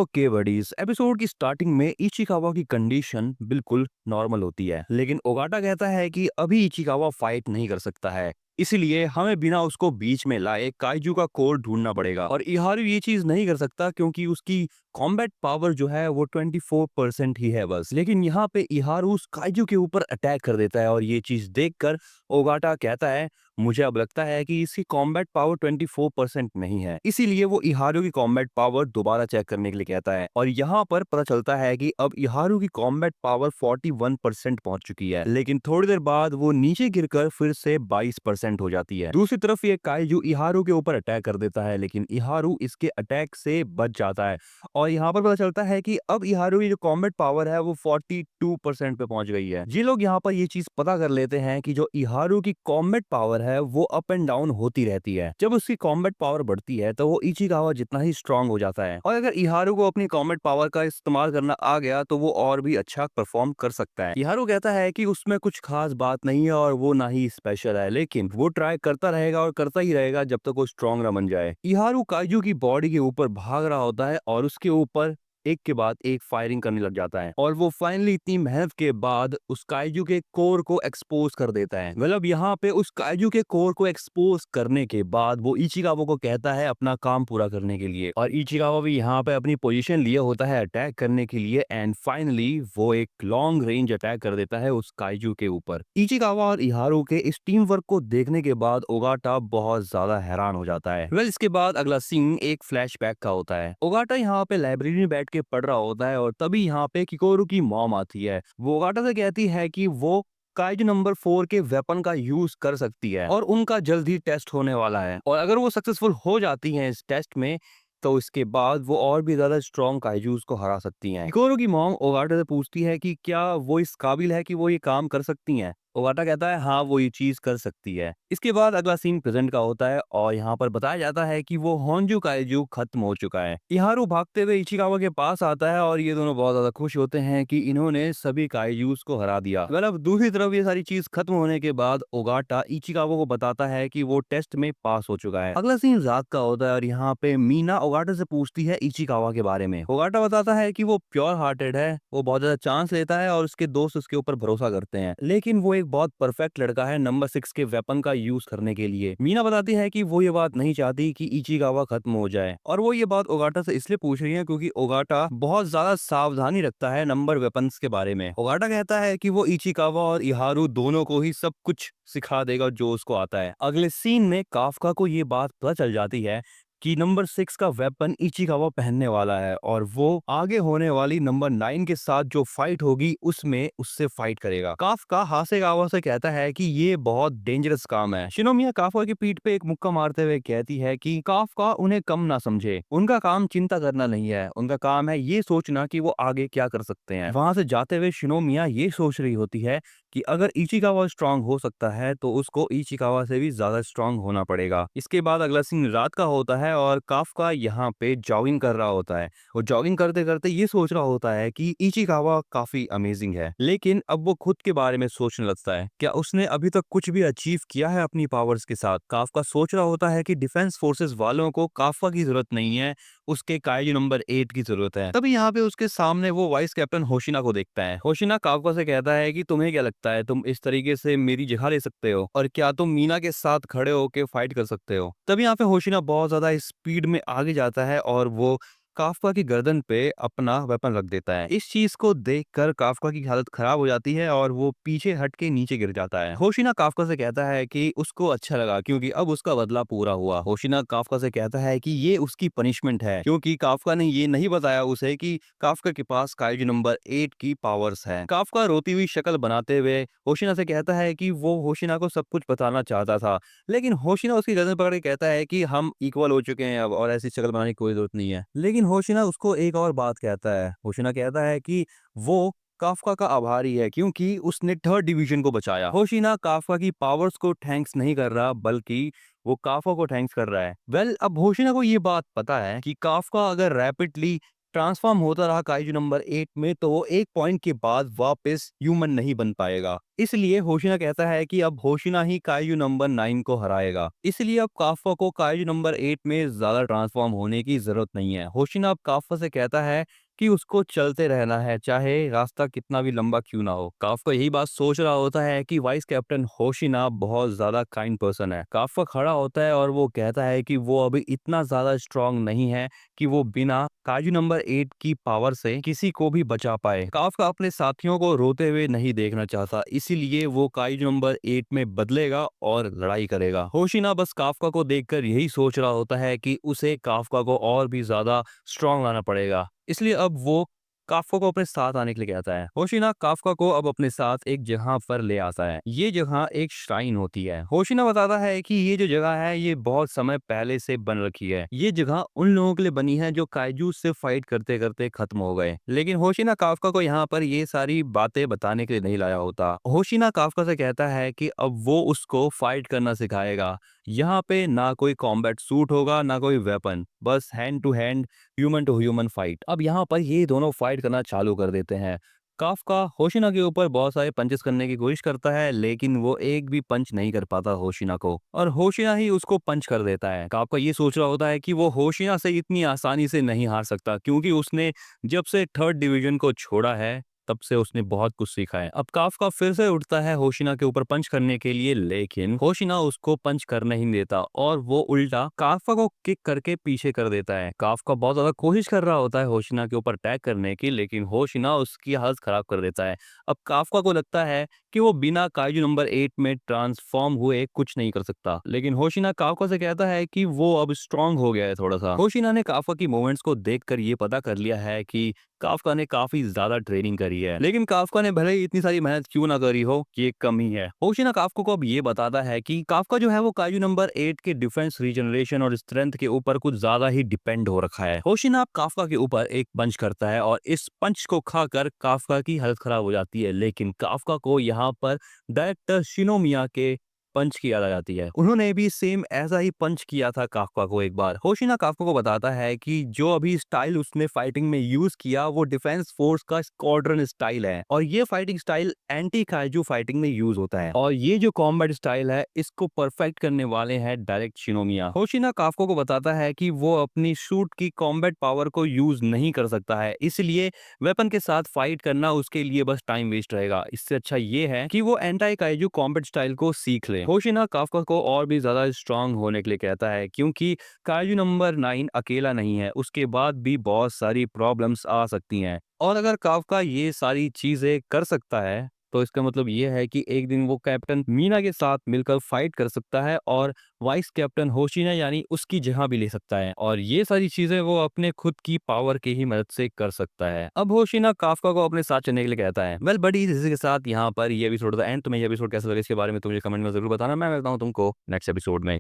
Okay buddies, episode की starting में Ichikawa की कंडीशन बिल्कुल नॉर्मल होती है, लेकिन ओगाटा कहता है कि अभी इचिकावा फाइट नहीं कर सकता है। इसीलिए हमें बिना उसको बीच में लाए काइजू का कोर ढूंढना पड़ेगा और इहारू ये चीज नहीं कर सकता क्योंकि उसकी कॉम्बैट पावर जो है वो 24% ही है बस। लेकिन यहाँ पे इहारू उस काइजू के ऊपर अटैक कर देता है और ये चीज देखकर ओगाटा कहता है मुझे अब लगता है कि इसकी कॉम्बैट पावर 24% नहीं है। इसीलिए वो इहारू की कॉम्बैट पावर दोबारा चेक करने के लिए कहता है और यहाँ पर पता चलता है कि अब इहारू की कॉम्बैट पावर 41% पहुंच चुकी है, लेकिन थोड़ी देर बाद वो नीचे गिरकर फिर से 22% हो जाती है। दूसरी तरफ ये काइजू इहारू के ऊपर अटैक कर देता है, लेकिन इहारू इसके अटैक से बच जाता है और यहाँ पर पता चलता है कि अब इहारू की जो कॉम्बैट पावर है वो 42% पे पहुंच गई है। ये लोग यहाँ पर ये चीज पता कर लेते हैं कि जो इहारू की कॉम्बैट पावर है वो अप एंड डाउन होती रहती है। जब उसकी कॉम्बैट पावर बढ़ती है तो वो इचिकावा जितना ही स्ट्रांग हो जाता है और अगर इहारू को अपनी कॉम्बैट पावर का इस्तेमाल करना आ गया तो वो और भी अच्छा परफॉर्म कर सकता है। इहारू कहता है कि उसमें कुछ खास बात नहीं है और वो ना ही स्पेशल है, लेकिन वो ट्राई करता रहेगा और करता ही रहेगा जब तक वो स्ट्रांग ना बन जाए। इहारू काइजू की बॉडी के ऊपर भाग रहा होता है और उसके ऊपर एक के बाद एक फायरिंग करने लग जाता है और वो फाइनली इतनी मेहनत के बाद उस काइजू के कोर को एक्सपोज कर देता है। मतलब यहाँ पे उस काइजू के कोर को एक्सपोज करने के बाद वो इचिकावा को कहता है अपना काम पूरा करने के लिए और इचिकावा भी यहाँ पे अपनी पोजीशन लिए होता है अटैक करने के लिए एंड फाइनली वो एक लॉन्ग रेंज अटैक कर देता है उस काइजू के ऊपर। इचिकावा और इहारू के इस टीम वर्क को देखने के बाद ओगाटा बहुत ज्यादा हैरान हो जाता है। इसके बाद अगला सीन एक फ्लैशबैक का होता है। ओगाटा यहाँ पे लाइब्रेरी में बैठ के पढ़ रहा होता है और तभी यहाँ पे किकोरू की मॉम आती है। वो ओगाटा से कहती है कि वो काइजू नंबर 4 के वेपन का यूज कर सकती है और उनका जल्द ही टेस्ट होने वाला है और अगर वो सक्सेसफुल हो जाती हैं इस टेस्ट में तो इसके बाद वो और भी ज्यादा स्ट्रॉन्ग काइजूस को हरा सकती हैं। किकोरू की मॉम ओगाटा से पूछती है कि क्या वो इस काबिल है कि वो ये काम कर सकती हैं। ओगाटा कहता है हाँ वो ये चीज कर सकती है। इसके बाद अगला सीन प्रेजेंट का होता है और यहाँ पर बताया जाता है कि वो होंजू काइजू खत्म हो चुका है। इहारू भागते हुए इचिकावा के पास आता है और ये दोनों बहुत ज्यादा खुश होते हैं कि इन्होंने सभी काइजूस को हरा दिया। मतलब दूसरी तरफ ये सारी चीज खत्म होने के बाद ओगाटा इचिकावा को बताता है कि वो टेस्ट में पास हो चुका है। अगला सीन रात का होता है और यहाँ पे मीना ओगाटा से पूछती है इचिकावा के बारे में। ओगाटा बताता है कि वो प्योर हार्टेड है, वो बहुत ज्यादा चांस लेता है और उसके दोस्त उसके ऊपर भरोसा करते हैं, लेकिन वो एक बहुत परफेक्ट लड़का है नंबर 6 के वेपन का यूज करने के लिए। मीना बताती है कि वो ये बात नहीं चाहती कि इचिकावा खत्म हो जाए और वो ये बात ओगाटा से इसलिए पूछ रही है क्योंकि ओगाटा बहुत ज्यादा सावधानी रखता है नंबर वेपन्स के बारे में। ओगाटा कहता है कि वो इचिकावा और इहारू दोनों को ही सब कुछ सिखा देगा जो उसको आता है। अगले सीन में काफका को ये बात पता चल जाती है कि नंबर 6 का वेपन इचिकावा पहनने वाला है और वो आगे होने वाली नंबर 9 के साथ जो फाइट होगी उसमें उससे फाइट करेगा। काफका हासेगावा से कहता है कि ये बहुत डेंजरस काम है। शिनोमिया काफका की पीठ पे एक मुक्का मारते हुए कहती है कि काफका उन्हें कम ना समझे, उनका काम चिंता करना नहीं है, उनका काम है ये सोचना कि वो आगे क्या कर सकते हैं। वहां से जाते हुए शिनोमिया ये सोच रही होती है कि अगर इचिकावा स्ट्रांग हो सकता है तो उसको इचिकावा से भी ज्यादा स्ट्रांग होना पड़ेगा। इसके बाद अगला सीन रात का होता है और काफका यहाँ पे जॉगिंग कर रहा होता है और जॉगिंग करते करते ये सोच रहा होता है कि इचिकावा काफी अमेजिंग है, लेकिन अब वो खुद के बारे में सोचने लगता है क्या उसने अभी तक कुछ भी अचीव किया है अपनी पावर्स के साथ। काफका सोच रहा होता है कि डिफेंस फोर्सेस वालों को काफका की जरूरत नहीं है, उसके काइजू नंबर 8 की जरूरत है। तभी यहाँ पे उसके सामने वो वाइस कैप्टन होशिना को देखता है। होशिना काफका से कहता है कि तुम्हें क्या लगता है तुम इस तरीके से मेरी जगह ले सकते हो और क्या तुम मीना के साथ खड़े होके फाइट कर सकते हो। तभी यहाँ पे होशिना बहुत ज्यादा स्पीड में आगे जाता है और वो काफका की गर्दन पे अपना वेपन रख देता है। इस चीज को देखकर काफका की हालत खराब हो जाती है और वो पीछे हट के नीचे गिर जाता है। होशिना काफका से कहता है कि उसको अच्छा लगा क्योंकि अब उसका बदला पूरा हुआ। होशिना काफका से कहता है कि ये उसकी पनिशमेंट है क्योंकि काफका ने ये नहीं बताया उसे कि काफका के पास काइजू नंबर 8 की पावर्स है। काफका रोती हुई शक्ल बनाते हुए होशिना से कहता है कि वो होशिना को सब कुछ बताना चाहता था, लेकिन होशिना उसकी गर्दन पकड़ के कहता है कि हम इक्वल हो चुके हैं अब और ऐसी शक्ल बनाने की कोई जरूरत नहीं है। लेकिन होशिना उसको एक और बात कहता है। होशिना कहता है कि वो काफका का आभारी है क्योंकि उसने 3rd डिवीजन को बचाया। होशिना काफका की पावर्स को थैंक्स नहीं कर रहा बल्कि वो काफका को थैंक्स कर रहा है। अब होशिना को ये बात पता है कि काफका अगर रैपिडली ट्रांसफॉर्म होता रहा काइजू नंबर 8 में तो वो एक पॉइंट के बाद वापस ह्यूमन नहीं बन पाएगा। इसलिए होशिना कहता है कि अब होशिना ही काइजू नंबर 9 को हराएगा। इसलिए अब काफ्का को काइजू नंबर 8 में ज्यादा ट्रांसफॉर्म होने की जरूरत नहीं है। होशिना अब काफ्का से कहता है कि उसको चलते रहना है, चाहे रास्ता कितना भी लंबा क्यों ना हो। काफ्का यही बात सोच रहा होता है कि वाइस कैप्टन होशिना बहुत ज्यादा काइंड पर्सन है। काफ्का खड़ा होता है और वो कहता है कि वो अभी इतना ज्यादा स्ट्रांग नहीं है कि वो बिना काजू नंबर 8 की पावर से किसी को भी बचा पाए। काफ्का अपने साथियों को रोते हुए नहीं देखना चाहता, इसीलिए वो काजू नंबर 8 में बदलेगा और लड़ाई करेगा। होशिना बस काफ्का को देखकर यही सोच रहा होता है कि उसे काफ्का को और भी ज्यादा स्ट्रांग लाना पड़ेगा। इसलिए अब वो काफ्का को अपने साथ आने के लिए कहता है। होशिना काफ्का को अब अपने साथ एक जगह पर ले आता है। ये जगह एक श्राइन होती है। होशिना बताता है कि ये जो जगह है ये बहुत समय पहले से बन रखी है। ये जगह उन लोगों के लिए बनी है जो काइजू से फाइट करते करते खत्म हो गए। लेकिन होशिना काफ्का को यहाँ पर ये सारी बातें बताने के लिए नहीं लाया होता। होशिना काफ्का से कहता है कि अब वो उसको फाइट करना सिखाएगा। यहाँ पे ना कोई कॉम्बैट सूट होगा ना कोई वेपन, बस hand to hand human to human fight. अब यहाँ पर ये दोनों फाइट करना चालू कर देते हैं। काफ्का होशिना के ऊपर बहुत सारे पंचेस करने की कोशिश करता है, लेकिन वो एक भी पंच नहीं कर पाता होशिना को, और होशिना ही उसको पंच कर देता है। काफ्का ये सोच रहा होता है कि वो होशिना से इतनी आसानी से नहीं हार सकता, क्योंकि उसने जब से थर्ड डिवीजन को छोड़ा है तब से उसने बहुत कुछ सीखा है। अब काफ्का फिर से उठता है होशिना के ऊपर पंच करने के लिए, लेकिन होशिना उसको पंच करने ही नहीं देता और वो उल्टा काफ्का को किक करके पीछे कर देता है। काफ्का बहुत ज्यादा कोशिश कर रहा होता है होशिना के ऊपर अटैक करने की, लेकिन होशिना उसकी हालत खराब कर देता है। अब काफ्का को लगता है कि वो बिना काइजू नंबर 8 में ट्रांसफॉर्म हुए कुछ नहीं कर सकता, लेकिन होशिना काफ्का से कहता है कि वो अब स्ट्रांग हो गया है थोड़ा सा। होशिना ने काफ्का की मूवमेंट्स को देखकर ये पता कर लिया है कि काफ्का ने काफी ज्यादा ट्रेनिंग करी है, लेकिन काफ्का ने भले ही इतनी सारी मेहनत क्यों ना करी हो, ये कमी है। होशिना काफ्का को अब ये बताता है कि काफ्का जो है वो काइजू नंबर 8 के डिफेंस, रीजनरेशन और स्ट्रेंथ के ऊपर कुछ ज्यादा ही डिपेंड हो रखा है। होशिना अब काफ्का के ऊपर एक पंच करता है और इस पंच को खाकर काफ्का की हालत खराब हो जाती है, लेकिन काफ्का को यहाँ पर डायरेक्टर शिनोमिया के पंच की याद आ जाती है। उन्होंने भी सेम ऐसा ही पंच किया था काफ्का को एक बार। होशिना काफ्का को बताता है कि जो अभी स्टाइल उसने फाइटिंग में यूज किया वो डिफेंस फोर्स का स्क्वाड्रन स्टाइल है, और ये fighting style anti kaiju fighting में यूज होता है, और ये जो कॉम्बैट स्टाइल है इसको परफेक्ट करने वाले हैं डायरेक्ट शिनोमिया। होशिना काफ्का को बताता है कि वो अपनी शूट की कॉम्बैट पावर को यूज नहीं कर सकता है, इसलिए वेपन के साथ फाइट करना उसके लिए बस टाइम वेस्ट रहेगा। इससे अच्छा ये है कि वो एंटी काइजू कॉम्बैट स्टाइल को सीख ले। होशिना काफ्का को और भी ज्यादा स्ट्रांग होने के लिए कहता है, क्योंकि काइजू नंबर 9 अकेला नहीं है, उसके बाद भी बहुत सारी प्रॉब्लम्स आ सकती हैं, और अगर काफ्का ये सारी चीजें कर सकता है तो इसका मतलब ये है कि एक दिन वो कैप्टन मीना के साथ मिलकर फाइट कर सकता है और वाइस कैप्टन होशिना यानी उसकी जगह भी ले सकता है, और ये सारी चीजें वो अपने खुद की पावर की ही मदद से कर सकता है। अब होशिना काफ्का को अपने साथ चलने के लिए कहता है। वेल बडी, इसी के साथ यहाँ पर ये एपिसोड था एंड। तुम्हें ये एपिसोड कैसा लगा इसके बारे में तुम मुझे कमेंट में जरूर बताना। मैं मिलता हूँ तुमको नेक्स्ट एपिसोड में।